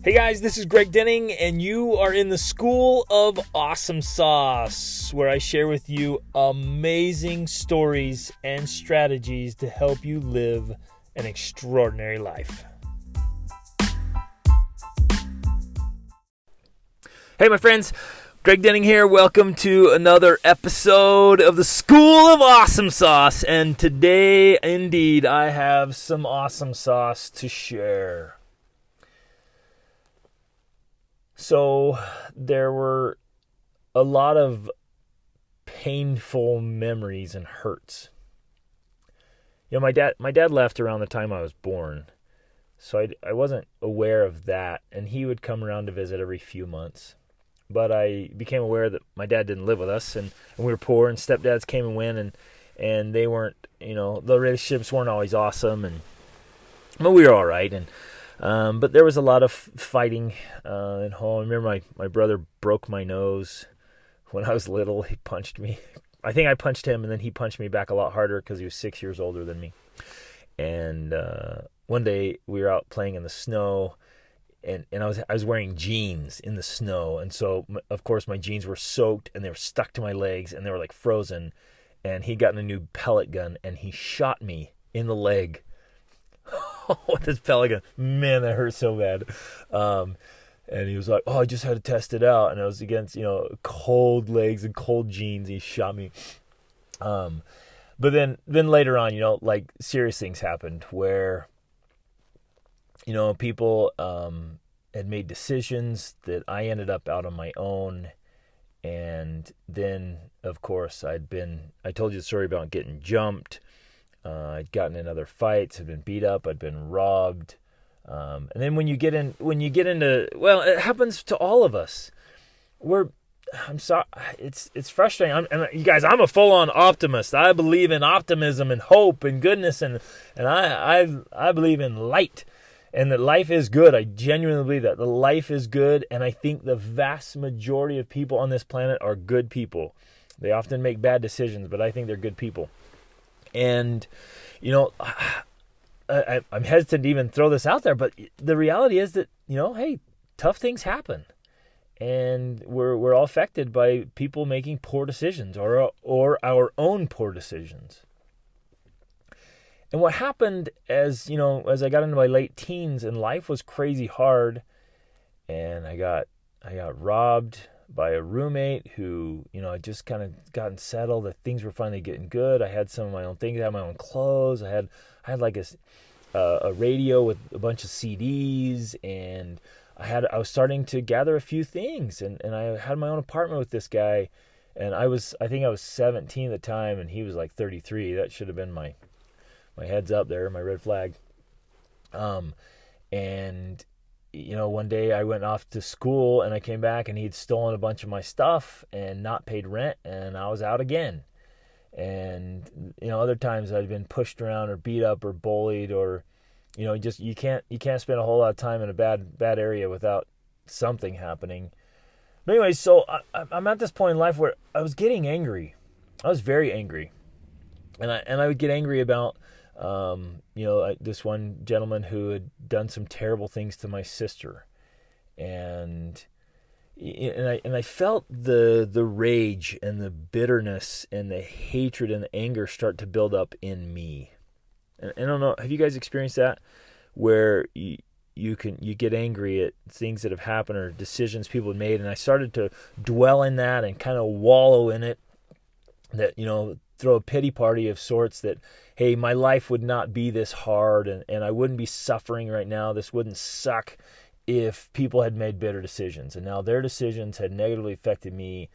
Hey guys, this is Greg Denning, and you are in the School of Awesome Sauce, where I share with you amazing stories and strategies to help you live an extraordinary life. Hey my friends, Greg Denning here. Welcome to another episode of the School of Awesome Sauce, and today, indeed, I have some awesome sauce to share. So there were a lot of painful memories and hurts. You know, my dad left around the time I was born, so I wasn't aware of that, and he would come around to visit every few months. But I became aware that my dad didn't live with us, and we were poor, and stepdads came and went, and they weren't, the relationships weren't always awesome, but we were all right, but there was a lot of fighting at home. I remember my brother broke my nose when I was little. He punched me. I think I punched him, and then he punched me back a lot harder because he was 6 years older than me. And one day we were out playing in the snow, and I was wearing jeans in the snow, and so of course my jeans were soaked and they were stuck to my legs and they were like frozen. And he got a new pellet gun and he shot me in the leg. With this pellet gun. Man, that hurt so bad. And he was like, I just had to test it out. And I was against, cold legs and cold jeans. He shot me. But then later on, like serious things happened where, people had made decisions that I ended up out on my own. And then, of course, I told you the story about getting jumped. I'd gotten in other fights, had been beat up, I'd been robbed. And then when you get into, well, it happens to all of us. I'm sorry, it's frustrating. You guys, I'm a full-on optimist. I believe in optimism and hope and goodness, and I believe in light, and that life is good. I genuinely believe that the life is good, and I think the vast majority of people on this planet are good people. They often make bad decisions, but I think they're good people. And, I'm hesitant to even throw this out there, but the reality is that, hey, tough things happen. And we're all affected by people making poor decisions or our own poor decisions. And what happened as I got into my late teens and life was crazy hard, and I got robbed by a roommate who, I'd just kind of gotten settled, that things were finally getting good. I had some of my own things. I had my own clothes. I had like a radio with a bunch of CDs, and I was starting to gather a few things, and I had my own apartment with this guy, and I think I was 17 at the time, and he was like 33. That should have been my heads up there, my red flag. And one day I went off to school and I came back and he'd stolen a bunch of my stuff and not paid rent, and I was out again. And, other times I'd been pushed around or beat up or bullied, or, you can't spend a whole lot of time in a bad area without something happening. But anyway, so I'm at this point in life where I was getting angry. I was very angry. And I would get angry about, this one gentleman who had done some terrible things to my sister, and I felt the rage and the bitterness and the hatred and the anger start to build up in me. And I don't know, have you guys experienced that, where you get angry at things that have happened or decisions people have made? And I started to dwell in that and kind of wallow in it. That throw a pity party of sorts, that, hey, my life would not be this hard, and I wouldn't be suffering right now. This wouldn't suck if people had made better decisions, and now their decisions had negatively affected me.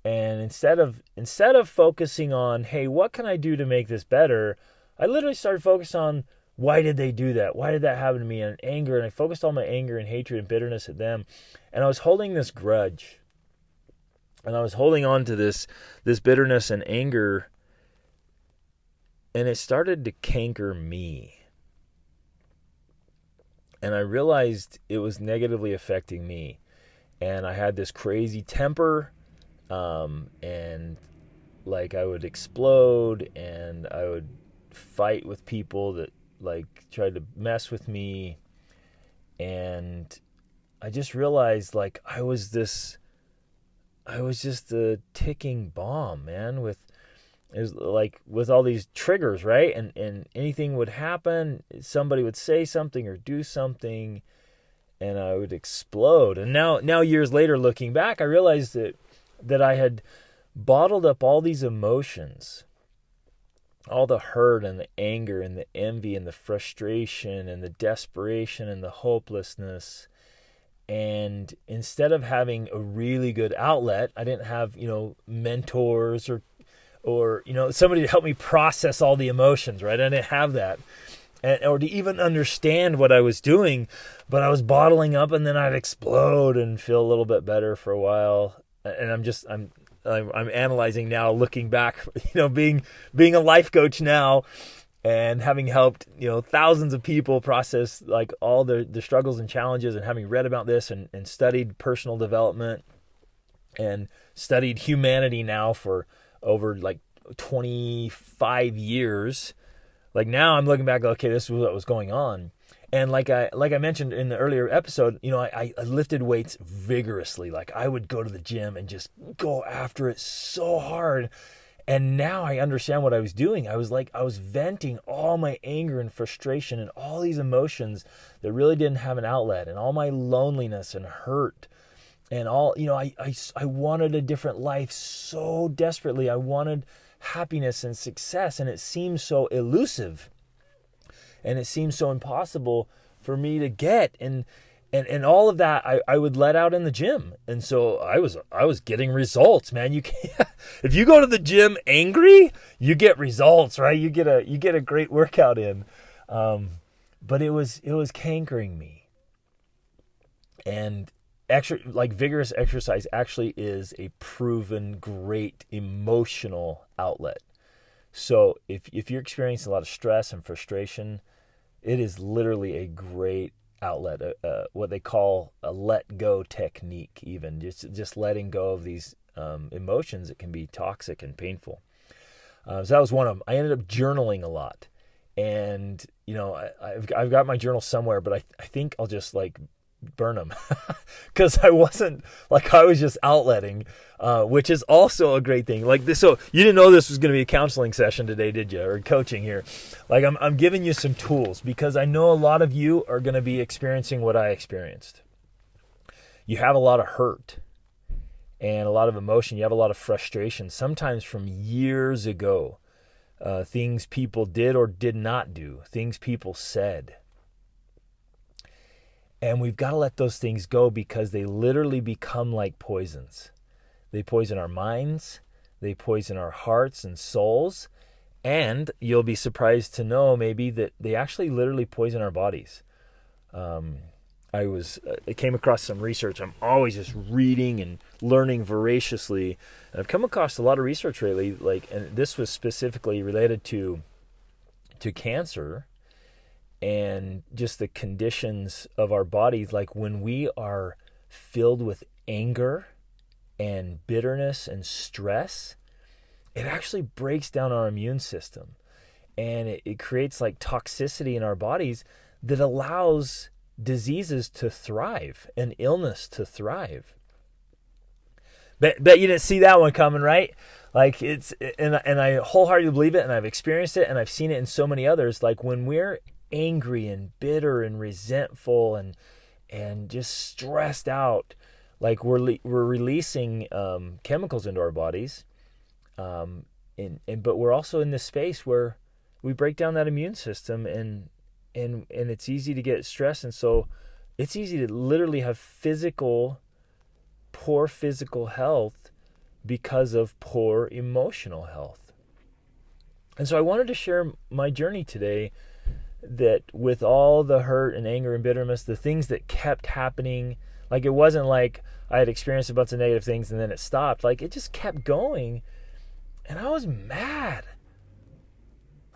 And instead of focusing on, hey, what can I do to make this better, I literally started focusing on, why did they do that? Why did that happen to me? And anger, and I focused all my anger and hatred and bitterness at them, and I was holding this grudge. And I was holding on to this bitterness and anger, and it started to canker me. And I realized it was negatively affecting me. And I had this crazy temper, and like I would explode, and I would fight with people that like tried to mess with me. And I just realized like I was just a ticking bomb, man, it was like with all these triggers, right? And anything would happen, somebody would say something or do something, and I would explode. And now years later, looking back, I realized that I had bottled up all these emotions, all the hurt and the anger and the envy and the frustration and the desperation and the hopelessness. And instead of having a really good outlet, I didn't have, mentors or somebody to help me process all the emotions, right? I didn't have that. Or to even understand what I was doing, but I was bottling up, and then I'd explode and feel a little bit better for a while. And I'm analyzing now, looking back, being a life coach now, and having helped thousands of people process like all the struggles and challenges, and having read about this and studied personal development and studied humanity now for over like 25 years. Like now I'm looking back, okay, this is what was going on. And like I mentioned in the earlier episode, I lifted weights vigorously. Like I would go to the gym and just go after it so hard. And now I understand what I was doing. I was venting all my anger and frustration and all these emotions that really didn't have an outlet, and all my loneliness and hurt and all, I wanted a different life so desperately. I wanted happiness and success, and it seemed so elusive, and it seemed so impossible for me to get, and all of that I would let out in the gym. And so I was getting results, man. You can't, if you go to the gym angry, you get results, right? You get a great workout in. But it was cankering me. And vigorous exercise actually is a proven great emotional outlet. So if you're experiencing a lot of stress and frustration, it is literally a great outlet, what they call a let go technique, even just letting go of these emotions that can be toxic and painful. So that was one of them. I ended up journaling a lot, and I've got my journal somewhere, but I think I'll just like burn them because I was just outletting, which is also a great thing. Like this, so you didn't know this was going to be a counseling session today, did you? Or coaching here? Like I'm giving you some tools because I know a lot of you are going to be experiencing what I experienced. You have a lot of hurt and a lot of emotion. You have a lot of frustration, sometimes from years ago, things people did or did not do, things people said. And we've got to let those things go because they literally become like poisons. They poison our minds, they poison our hearts and souls, and you'll be surprised to know maybe that they actually literally poison our bodies. I came across some research. I'm always just reading and learning voraciously. And I've come across a lot of research lately, and this was specifically related to cancer and just the conditions of our bodies. Like when we are filled with anger and bitterness and stress, it actually breaks down our immune system, and it creates like toxicity in our bodies that allows diseases to thrive and illness to thrive. Bet you didn't see that one coming, right? Like and I wholeheartedly believe it, and I've experienced it, and I've seen it in so many others. Like when we're angry and bitter and resentful and just stressed out, like we're releasing chemicals into our bodies, but we're also in this space where we break down that immune system, and it's easy to get stressed, and so it's easy to literally have poor physical health because of poor emotional health. And so I wanted to share my journey today, that with all the hurt and anger and bitterness, the things that kept happening, like it wasn't like I had experienced a bunch of negative things and then it stopped. Like it just kept going, and I was mad.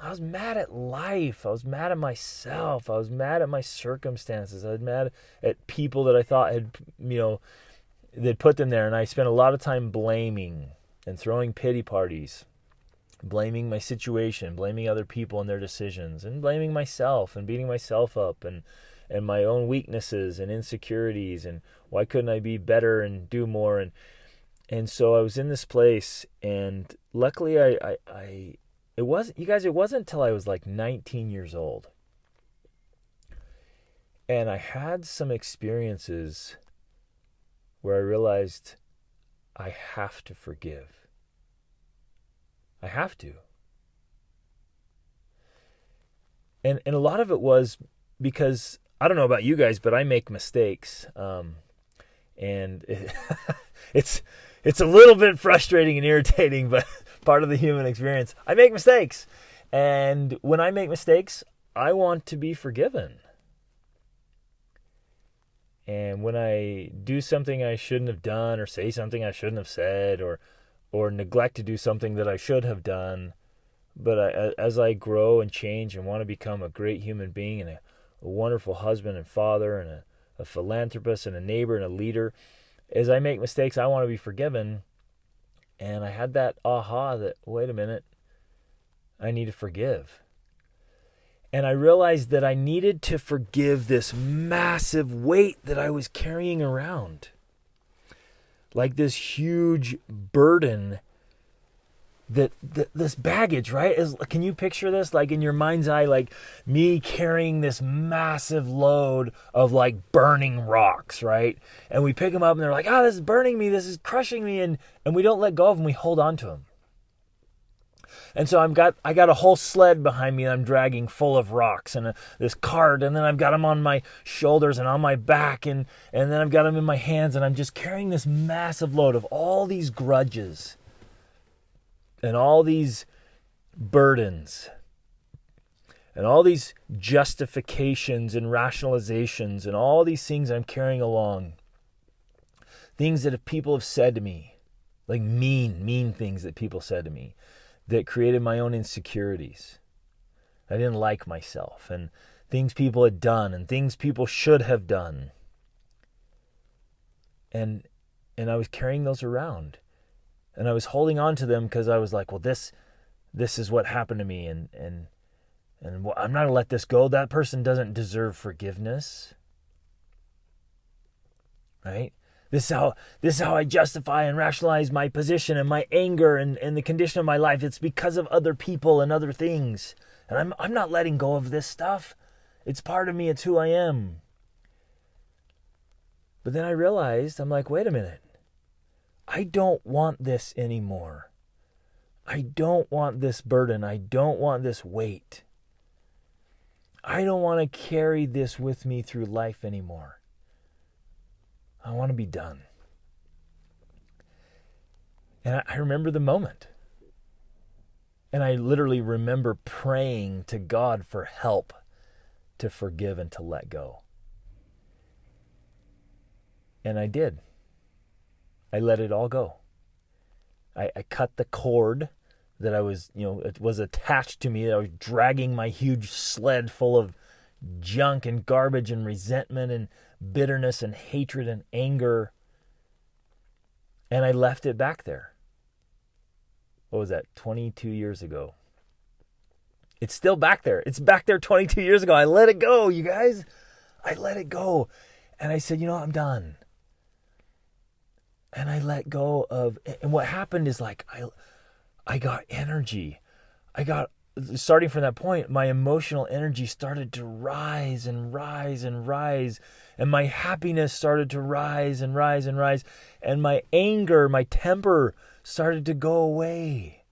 I was mad at life. I was mad at myself. I was mad at my circumstances. I was mad at people that I thought had, they'd put them there. And I spent a lot of time blaming and throwing pity parties, blaming my situation, blaming other people and their decisions, and blaming myself and beating myself up and and my own weaknesses and insecurities, and why couldn't I be better and do more? And so I was in this place, and luckily it wasn't until I was like 19 years old. And I had some experiences where I realized I have to forgive. I have to. And a lot of it was because, I don't know about you guys, but I make mistakes. And it's a little bit frustrating and irritating, but part of the human experience. I make mistakes. And when I make mistakes, I want to be forgiven. And when I do something I shouldn't have done, or say something I shouldn't have said, or neglect to do something that I should have done, but as I grow and change and want to become a great human being and a wonderful husband and father and a philanthropist and a neighbor and a leader, as I make mistakes, I want to be forgiven. And I had that aha that, wait a minute, I need to forgive. And I realized that I needed to forgive this massive weight that I was carrying around. Like this huge burden, that this baggage, right? Can you picture this? Like in your mind's eye, like me carrying this massive load of like burning rocks, right? And we pick them up and they're like, oh, this is burning me. This is crushing me. And we don't let go of them. We hold on to them. And so I got a whole sled behind me that I'm dragging full of rocks, and this cart, and then I've got them on my shoulders and on my back, and then I've got them in my hands, and I'm just carrying this massive load of all these grudges and all these burdens and all these justifications and rationalizations and all these things I'm carrying along. Things that people have said to me, like mean things that people said to me, that created my own insecurities. I didn't like myself, and things people had done and things people should have done. And I was carrying those around. And I was holding on to them because I was like, well, this is what happened to me, and I'm not going to let this go. That person doesn't deserve forgiveness. Right? This is how I justify and rationalize my position and my anger and the condition of my life. It's because of other people and other things. And I'm not letting go of this stuff. It's part of me. It's who I am. But then I realized, I'm like, wait a minute. I don't want this anymore. I don't want this burden. I don't want this weight. I don't want to carry this with me through life anymore. I want to be done. And I remember the moment. And I literally remember praying to God for help to forgive and to let go. And I did. I let it all go. I cut the cord that it was attached to me. I was dragging my huge sled full of junk and garbage and resentment and bitterness and hatred and anger. And I left it back there. What was that? 22 years ago. It's still back there. It's back there 22 years ago. I let it go, you guys. I let it go. And I said, I'm done. And I let go of, and what happened is like, I got energy. Starting from that point, my emotional energy started to rise and rise and rise. And my happiness started to rise and rise and rise. And my anger, my temper started to go away.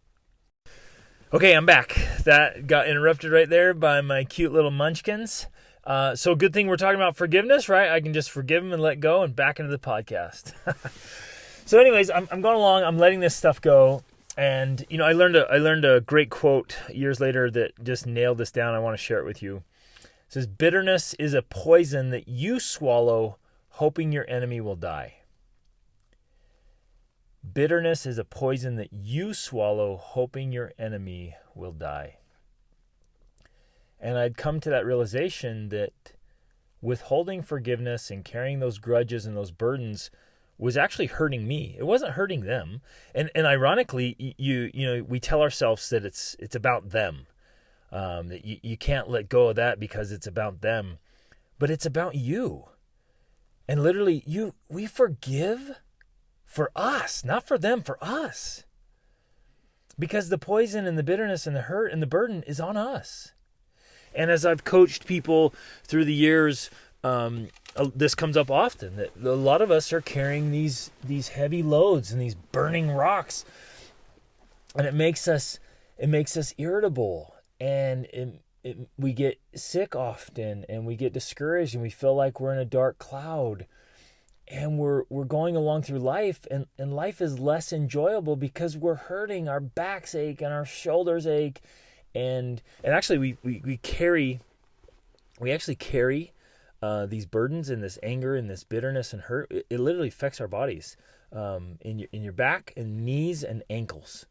Okay, I'm back. That got interrupted right there by my cute little munchkins. So good thing we're talking about forgiveness, right? I can just forgive them and let go and back into the podcast. So anyways, I'm going along. I'm letting this stuff go. And, I learned a great quote years later that just nailed this down. I want to share it with you. It says, bitterness is a poison that you swallow hoping your enemy will die. Bitterness is a poison that you swallow hoping your enemy will die. And I'd come to that realization that withholding forgiveness and carrying those grudges and those burdens was actually hurting me. It wasn't hurting them. And ironically, we tell ourselves that it's about them. That you can't let go of that because it's about them. but it's about you. And literally, we forgive for us, not for them, for us. Because the poison and the bitterness and the hurt and the burden is on us. And as I've coached people through the years, this comes up often, that a lot of us are carrying these heavy loads and these burning rocks, and it makes us irritable, and we get sick often, and we get discouraged, and we feel like we're in a dark cloud, and we're going along through life, and life is less enjoyable because we're hurting. Our backs ache and our shoulders ache, and actually we actually carry these burdens and this anger and this bitterness and hurt. It literally affects our bodies. In your back and knees and ankles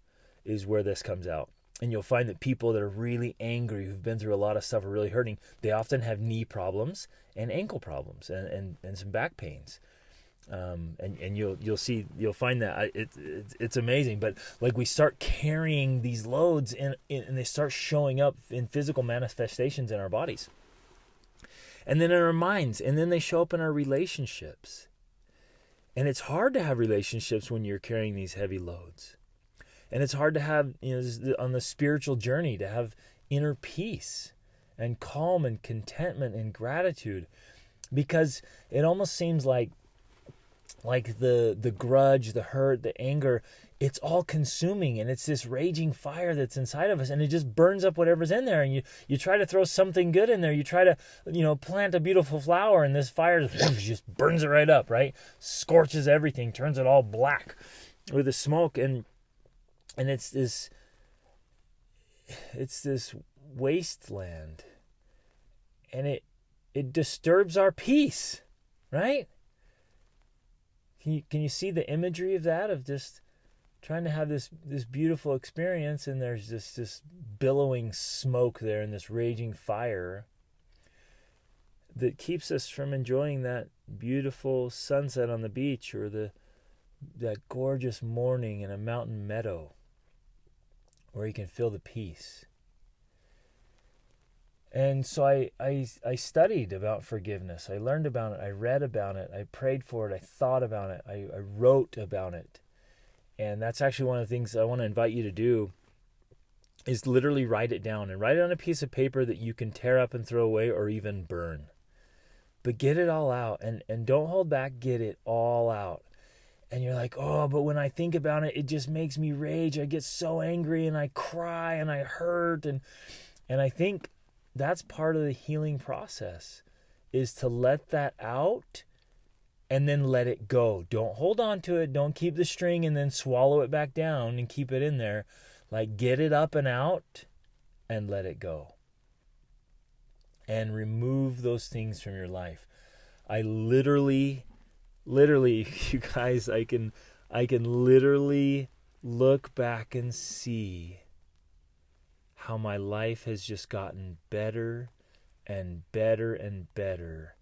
is where this comes out. And you'll find that people that are really angry, who've been through a lot of stuff, are really hurting. They often have knee problems and ankle problems and some back pains. And you'll find that it's amazing. But like, we start carrying these loads and they start showing up in physical manifestations in our bodies. And then in our minds, and then they show up in our relationships. And it's hard to have relationships when you're carrying these heavy loads. And it's hard to have, on the spiritual journey, to have inner peace and calm and contentment and gratitude, because it almost seems like the grudge, the hurt, the anger, it's all consuming, and it's this raging fire that's inside of us, and it just burns up whatever's in there. And you try to throw something good in there. You try to, plant a beautiful flower, and this fire just burns it right up, right? Scorches everything, turns it all black with the smoke, and it's this wasteland, and it disturbs our peace, right? Can you see the imagery of that, of just trying to have this beautiful experience, and there's this billowing smoke there and this raging fire that keeps us from enjoying that beautiful sunset on the beach, or that gorgeous morning in a mountain meadow where you can feel the peace. And so I studied about forgiveness. I learned about it. I read about it. I prayed for it. I thought about it. I wrote about it. And that's actually one of the things I want to invite you to do, is literally write it down, and write it on a piece of paper that you can tear up and throw away or even burn. But get it all out, and don't hold back. Get it all out. And you're like, oh, but when I think about it, it just makes me rage. I get so angry, and I cry, and I hurt. And I think that's part of the healing process, is to let that out and then let it go. Don't hold on to it. Don't keep the string and then swallow it back down and keep it in there. Like, get it up and out and let it go. And remove those things from your life. I literally, you guys, I can literally look back and see how my life has just gotten better and better and better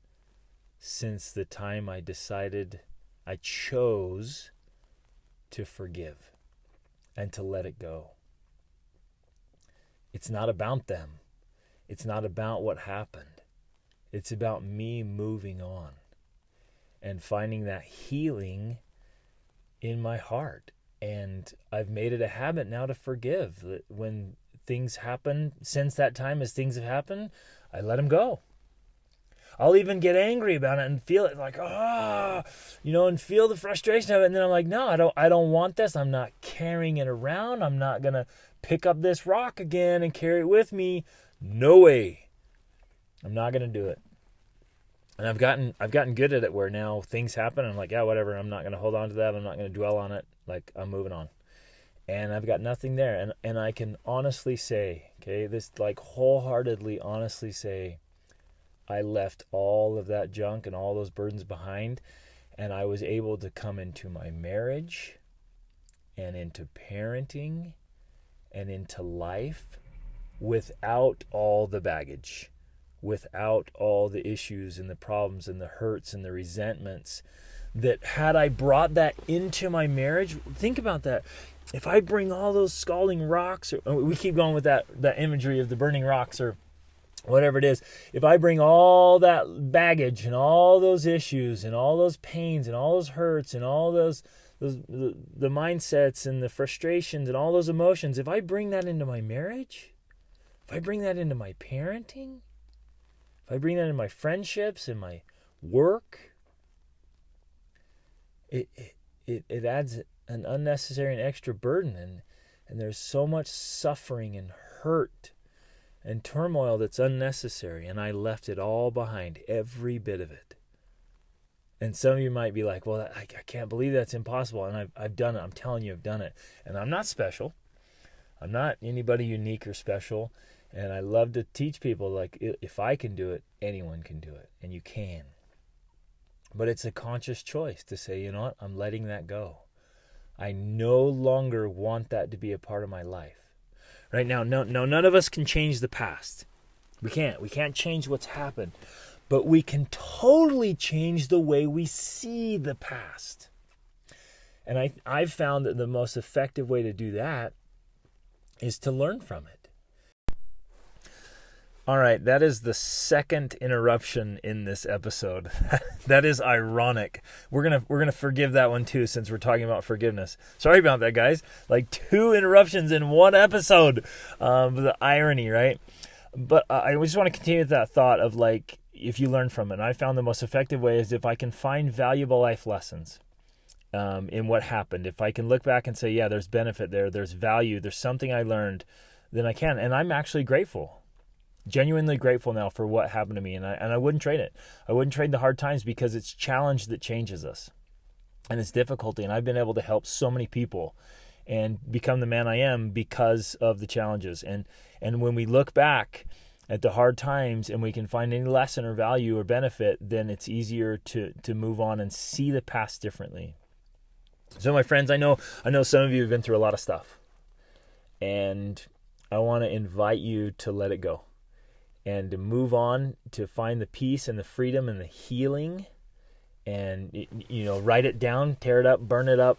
since the time I chose to forgive and to let it go. It's not about them. It's not about what happened. It's about me moving on and finding that healing in my heart. And I've made it a habit now to forgive. When things happen, since that time, as things have happened, I let them go. I'll even get angry about it and feel it like, and feel the frustration of it. And then I'm like, no, I don't want this. I'm not carrying it around. I'm not going to pick up this rock again and carry it with me. No way. I'm not going to do it. And I've gotten good at it, where now things happen. I'm like, yeah, whatever. I'm not going to hold on to that. I'm not going to dwell on it. Like, I'm moving on. And I've got nothing there. And I can honestly say, wholeheartedly honestly say, I left all of that junk and all those burdens behind, and I was able to come into my marriage and into parenting and into life without all the baggage, without all the issues and the problems and the hurts and the resentments that, had I brought that into my marriage, think about that. If I bring all those scalding rocks, or we keep going with that imagery of the burning rocks, or whatever it is, if I bring all that baggage and all those issues and all those pains and all those hurts and all those the mindsets and the frustrations and all those emotions, if I bring that into my marriage, if I bring that into my parenting, if I bring that into my friendships and my work, it adds an unnecessary and extra burden, and there's so much suffering and hurt and turmoil that's unnecessary, and I left it all behind, every bit of it. And some of you might be like, well, I can't believe that's impossible, and I've done it. I'm telling you, I've done it. And I'm not special. I'm not anybody unique or special, and I love to teach people, like, if I can do it, anyone can do it, and you can. But it's a conscious choice to say, you know what, I'm letting that go. I no longer want that to be a part of my life. Right now, no, none of us can change the past. We can't change what's happened. But we can totally change the way we see the past. And I've found that the most effective way to do that is to learn from it. All right, that is the second interruption in this episode. That is ironic. We're gonna forgive that one too, since we're talking about forgiveness. Sorry about that, guys. Like 2 interruptions in one episode. The irony, right? But I just want to continue with that thought of, like, if you learn from it. And I found the most effective way is if I can find valuable life lessons in what happened. If I can look back and say, yeah, there's benefit there, there's value, there's something I learned, then I can. And I'm actually grateful. Genuinely grateful now for what happened to me, and I wouldn't trade it. I wouldn't trade the hard times, because it's challenge that changes us, and it's difficulty. And I've been able to help so many people and become the man I am because of the challenges. And when we look back at the hard times and we can find any lesson or value or benefit, then it's easier to move on and see the past differently. So my friends, I know some of you have been through a lot of stuff, and I want to invite you to let it go. And to move on, to find the peace and the freedom and the healing, and, you know, write it down, tear it up, burn it up,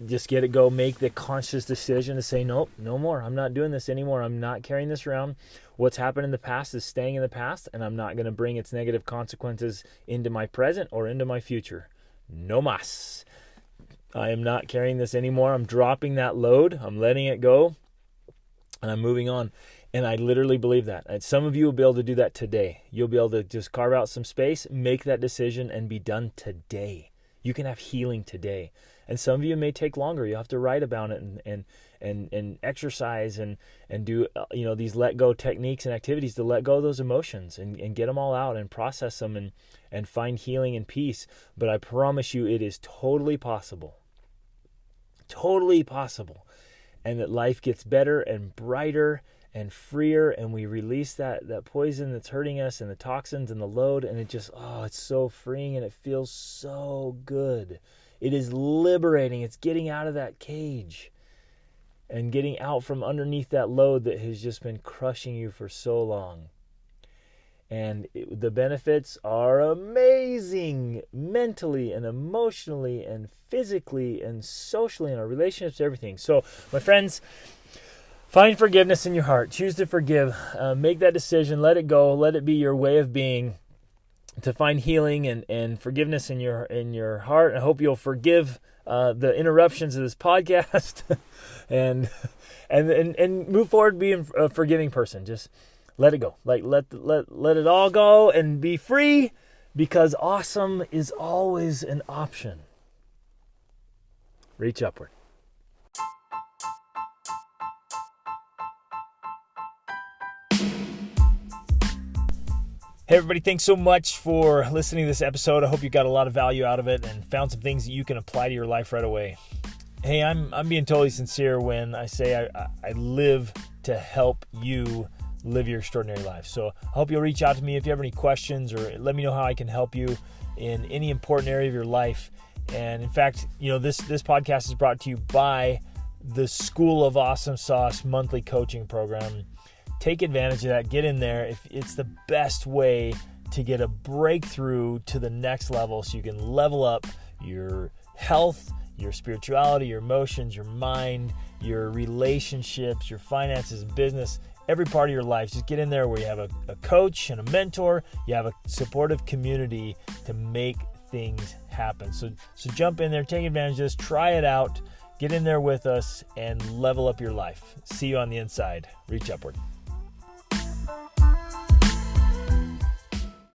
just get it go. Make the conscious decision to say, nope, no more. I'm not doing this anymore. I'm not carrying this around. What's happened in the past is staying in the past, and I'm not going to bring its negative consequences into my present or into my future. No mas. I am not carrying this anymore. I'm dropping that load. I'm letting it go, and I'm moving on. And I literally believe that. And some of you will be able to do that today. You'll be able to just carve out some space, make that decision, and be done today. You can have healing today. And some of you may take longer. You have to write about it and exercise and do these let go techniques and activities to let go of those emotions and get them all out and process them and find healing and peace. But I promise you, it is totally possible. Totally possible. And that life gets better and brighter and freer, and we release that poison that's hurting us and the toxins and the load, and it just, it's so freeing, and it feels so good. It is liberating. It's getting out of that cage and getting out from underneath that load that has just been crushing you for so long. And the benefits are amazing, mentally and emotionally and physically and socially, in our relationships, everything. So, my friends, find forgiveness in your heart. Choose to forgive. Make that decision. Let it go. Let it be your way of being, to find healing and forgiveness in your heart. I hope you'll forgive the interruptions of this podcast and move forward being a forgiving person. Just let it go. Like let it all go and be free, because awesome is always an option. Reach upward. Hey everybody, thanks so much for listening to this episode. I hope you got a lot of value out of it and found some things that you can apply to your life right away. Hey, I'm being totally sincere when I say I live to help you live your extraordinary life. So I hope you'll reach out to me if you have any questions, or let me know how I can help you in any important area of your life. And in fact, this podcast is brought to you by the School of Awesome Sauce monthly coaching program. Take advantage of that. Get in there. It's the best way to get a breakthrough to the next level, so you can level up your health, your spirituality, your emotions, your mind, your relationships, your finances, business, every part of your life. Just get in there where you have a coach and a mentor, you have a supportive community to make things happen. So jump in there, take advantage of this, try it out, get in there with us, and level up your life. See you on the inside. Reach upward.